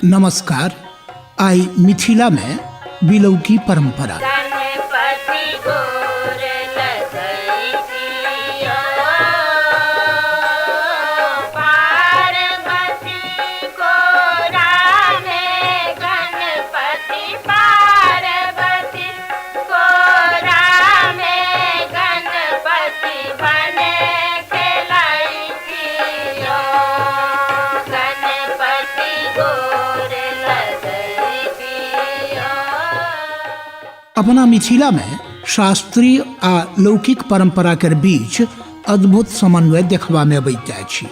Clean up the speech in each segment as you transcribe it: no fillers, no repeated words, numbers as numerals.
नमस्कार। आई मिथिला में बिलौकी परंपरा। अपना मिथिला में शास्त्रीय आ लौकिक परंपरा के बीच अद्भुत समन्वय देखबा में अबैत अछि।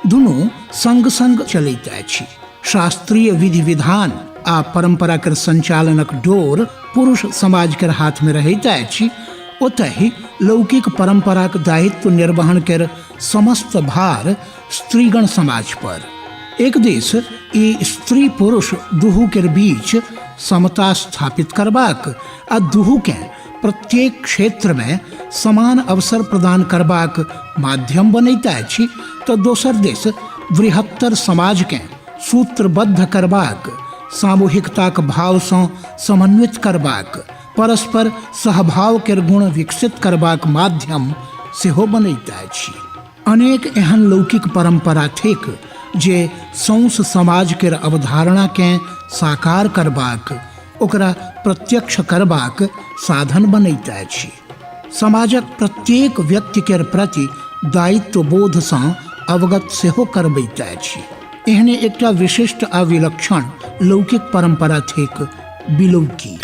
दुनू संग संग चलैत अछि। शास्त्रीय विधि विधान आ परंपरा के संचालनक डोर पुरुष समाज के हाथ में रहैत अछि, ओतहि लौकिक परंपरा के दायित्व निर्वहन के समस्त भार स्त्रीगण समाज पर। एक दिस ई स्त्री पुरुष दुहू के बीच समता स्थापित करबाक आ दुहू के प्रत्येक क्षेत्र में समान अवसर प्रदान करबाक माध्यम बनैत अछि, तो दोसर दिस बृहत्तर समाज के सूत्रबद्ध करबाक, सामूहिकताक भाव से समन्वित करबाक, परस्पर सहभाव के गुण विकसित करबाक माध्यम सेहो बनैत अछि। अनेक एहन लौकिक परंपरा थिक जे सौंस समाज के अवधारणा के साकार करबाक, ओकरा प्रत्यक्ष करबाक साधन बनैत अछि। समाजक प्रत्येक व्यक्ति के प्रति दायित्व बोध से अवगत सेहो करबैत अछि। एहने एकटा विशिष्ट आ विलक्षण लौकिक परंपरा थिक बिलौकी।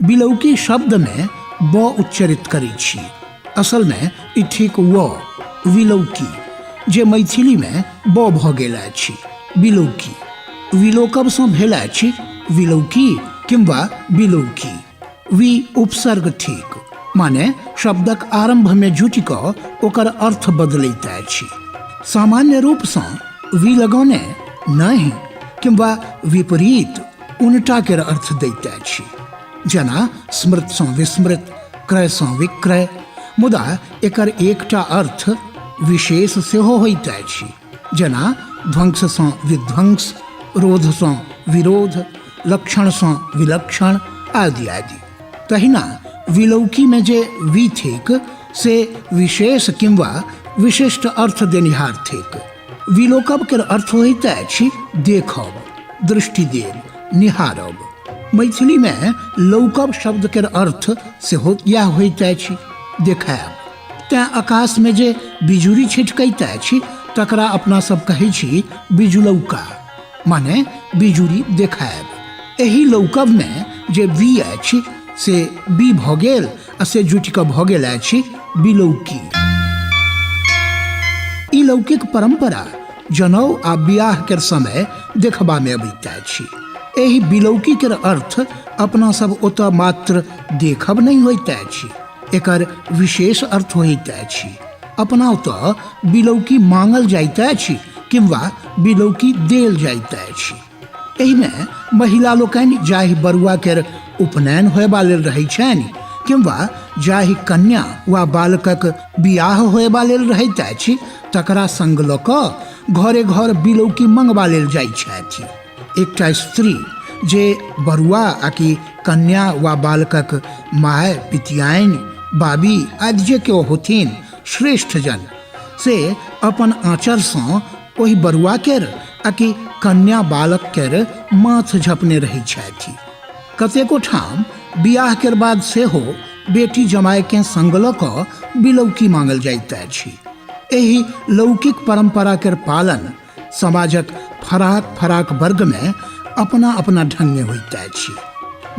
बिलौकी शब्द में ब उच्चरित करै छी, असल में ई थिक व विलौकी, जे मैथिली में ब भ गेल अछि। बिलौकी विलोकब से भेल अछि विलौकी किंवा बिलौकी। वि उपसर्ग थिक, माने शब्दक आरंभ में जुटि कऽ ओकर अर्थ बदलैत अछि। सामान्य रूप से वि लगौने नहि किंवा विपरीत उल्टा के अर्थ दैत अछि, जेना स्मृत से विस्मृत, क्रय से विक्रय। मुदा एकर एकटा अर्थ विशेष सेहो होइत अछि, जेना ध्वंस से विध्वंस, रोध से विरोध, लक्षण से विलक्षण आदि आदि। तहिना विलौकी में जे वि थिक से विशेष किंवा विशिष्ट अर्थ देनिहार थिक। विलोकब के अर्थ होइत अछि देखब, दृष्टि देब, निहारब। मैथिली में लौकब शब्द के अर्थ सेहो इएह होइत अछि, देखायब। तें आकाश में जे बिजुरी छिटकैत अछि तकरा अपना सब कहै छी बिजुलौका, माने बिजुरी देखायब। एही लौकब में जे बी अछि से बी भ गेल आ से जुटि कऽ भ गेल अछि बिलौकी। ई लौकिक परंपरा जनौ आ बियाह के समय देखबा में अबैत अछि। एही बिलौकी के अर्थ अपना सब ओतऽ मात्र देखब नहीं होइत अछि, एकर विशेष अर्थ होइत अछि। अपना ओतऽ बिलौकी मांगल जाइत अछि किंवा बिलौकी देल जाइत अछि। एहि में महिला लोकनि जाहि बरुआ के उपनयन होयबा लेल रहै छनि किंवा जाहि कन्या वा बालकक बियाह होयबा लेल रहैत अछि तकरा संग लऽ कऽ घरे घर बिलौकी मंगबा लेल जाइत छथि। एकटा स्त्री जे बरुआ आकि कन्या वा बालकक माय, पितियाइन, बाबी आदि जे केओ होथिन श्रेष्ठ जन, से अपन आँचर से ओहि बरुआ केर आकि कन्या बालक केर माथ झपने रहै छथि। कतेको ठाम बियाह के बाद सेहो बेटी जमाय के संग लऽ कऽ बिलौकी मांगल जाइत अछि। एही लौकिक परंपरा के पालन समाजक फराक फराक वर्ग में अपना अपना ढंग में होइत अछि।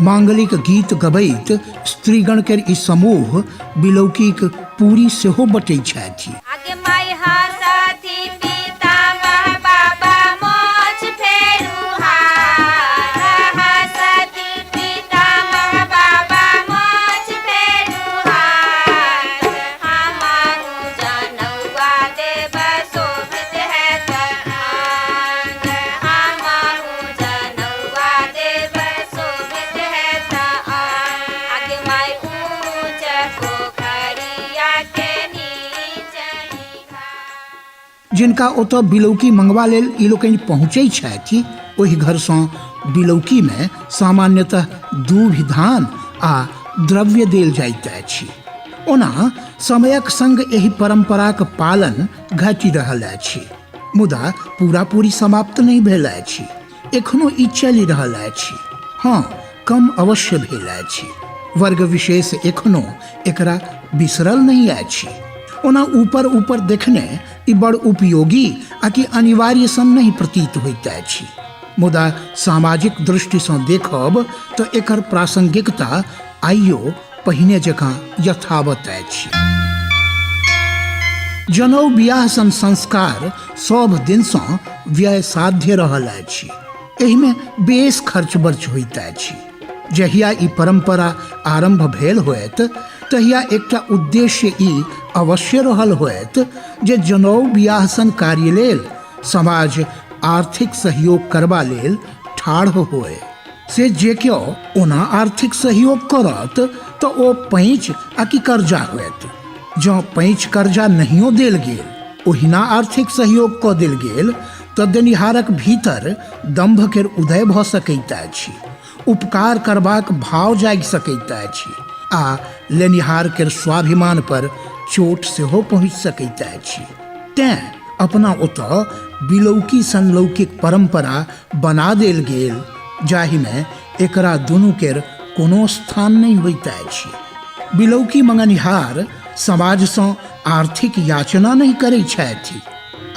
मांगलिक गीत गबैत स्त्रीगण के ई समूह बिलौकीक पूरी सेहो बटै छथि। जिनका ओतऽ बिलौकी मंगवा लेल ई लोकनि पहुँचै छथि, ओहि घरसँ बिलौकी में सामान्यतः दूभ, धान आ द्रव्य देल जाइत अछि। ओना समयक संग एहि परंपराक पालन घटि रहल अछि, मुदा पूरी समाप्त नहीं भेल अछि। एखनो ई चलि रहल अछि। हाँ, कम अवश्य भेल अछि। वर्ग विशेष एखनो एकरा बिसरल नहीं अछि। ओना ऊपर ऊपर देखने ई बड़ उपयोगी आ कि अनिवार्य सन नहीं प्रतीत होइत अछि, मुदा सामाजिक दृष्टि सँ देखब तऽ एकर प्रासंगिकता आइयो पहिने जकाँ यथावत अछि। जनऊ बियाह सन संस्कार सब दिन सँ व्यय साध्य रहल अछि। एहि में बेस खर्च बर्च होइत अछि। जहिया ई परंपरा आरंभ भेल होयत तहिया एकटा उद्देश्य ई अवश्य रहल होयत जे जनऊ बियाह सन कार्य लेल समाज आर्थिक सहयोग करबा लेल ठाढ़ होय। से जे केओ ओना आर्थिक सहयोग करत तऽ ओ पैंच आ कि कर्जा होयत। जँ पैंच कर्जा नहियो देल गेल, ओहिना आर्थिक सहयोग कऽ देल गेल तऽ देनिहारक भीतर दम्भ केर उदय भऽ सकैत अछि, उपकार करबाक भाव जागि सकैत अछि आ लेनिहार केर स्वाभिमान पर चोट सेहो पहुँच सकैत अछि। तेँ अपना ओतऽ बिलौकी सन लौकिक परंपरा बना देल गेल, जाहि में एकरा दुनू केर कोनो स्थान नहीं होइत अछि। बिलौकी मंगनिहार समाज सँ आर्थिक याचना नहीं करैत छथि,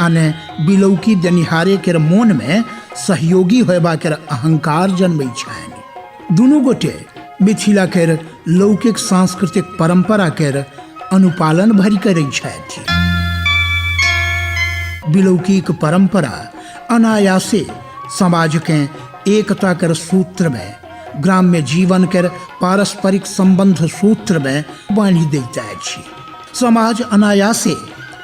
आ ने बिलौकी देनिहारे केर मोन में सहयोगी होयबा केर अहंकार जन्मै छनि। दुनू गोटे मिथिला केर लौकिक सांस्कृतिक परंपरा केर अनुपालन भरि करैत छथि। बिलौकीक परंपरा अनायासे समाज के एकता केर सूत्र में, ग्राम्य जीवन केर पारस्परिक संबंध सूत्र में बांधि दैत अछि। समाज अनायासे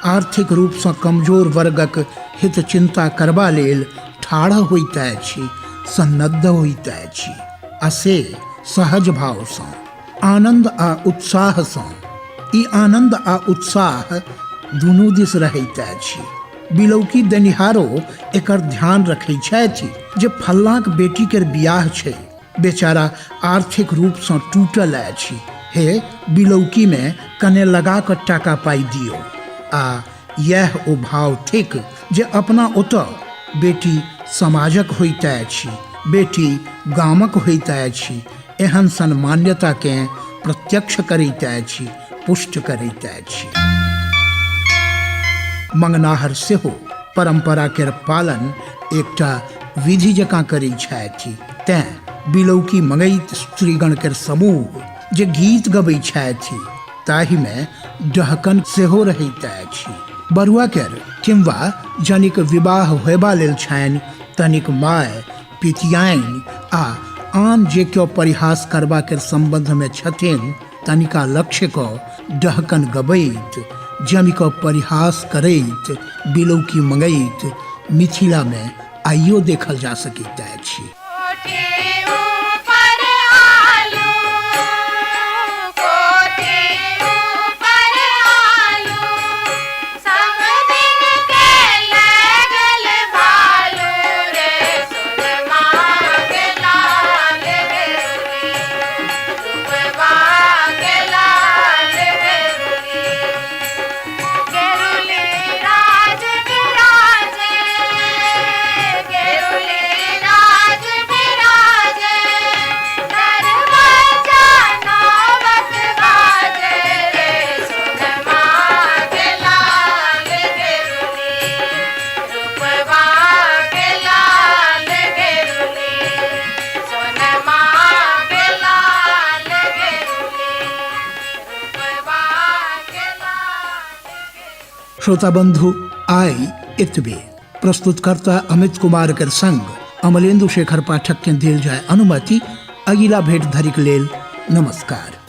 आर्थिक रूप सँ कमजोर वर्गक हित चिंता करबा लेल ठाढ़ होइत अछि, सन्नद्ध होइत अछि, आ से सहज भाव सँ, आनंद आ उत्साह सँ। ई आनंद आ उत्साह दुनू दिस रहैत अछि। बिलौकी देनिहारो एकर ध्यान रखै छथि जे फल्लाँक बेटी केर बियाह छै, बेचारा आर्थिक रूप सँ टूटल अछि, हे बिलौकी में कने लगा कऽ टाका पाइ दियौ। आ यह ओ भाव थिक जे अपना ओतऽ बेटी समाजक होइत अछि, बेटी गामक होइत अछि, एहन सन मान्यता के प्रत्यक्ष करैत अछि, पुष्ट करैत अछि। मंगनाहर सेहो परंपरा केर पालन एकटा विधि जकाँ करैत छथि। तेँ बिलौकी मंगैत स्त्रीगण केर समूह जे गीत गबैत छथि, ताहि में डहकन सेहो रहैत अछि। बरुआ केर किंवा जनिक विवाह होयबा लेल छनि तनिक माय, पितियाइन आ आन जे केओ परिहास करबा केर संबंध में छथिन, तनिका लक्ष्य कऽ डहकन गबैत, जमि कऽ परिहास करैत, बिलौकी मंगैत मिथिला में आइयो देखल जा सकैत अछि। श्रोता बंधु, आई एतबे। प्रस्तुतकर्ता अमित कुमार के संग अमलेन्दु शेखर पाठक के देल जाय अनुमति। अगिला भेंट धरिक लेल नमस्कार।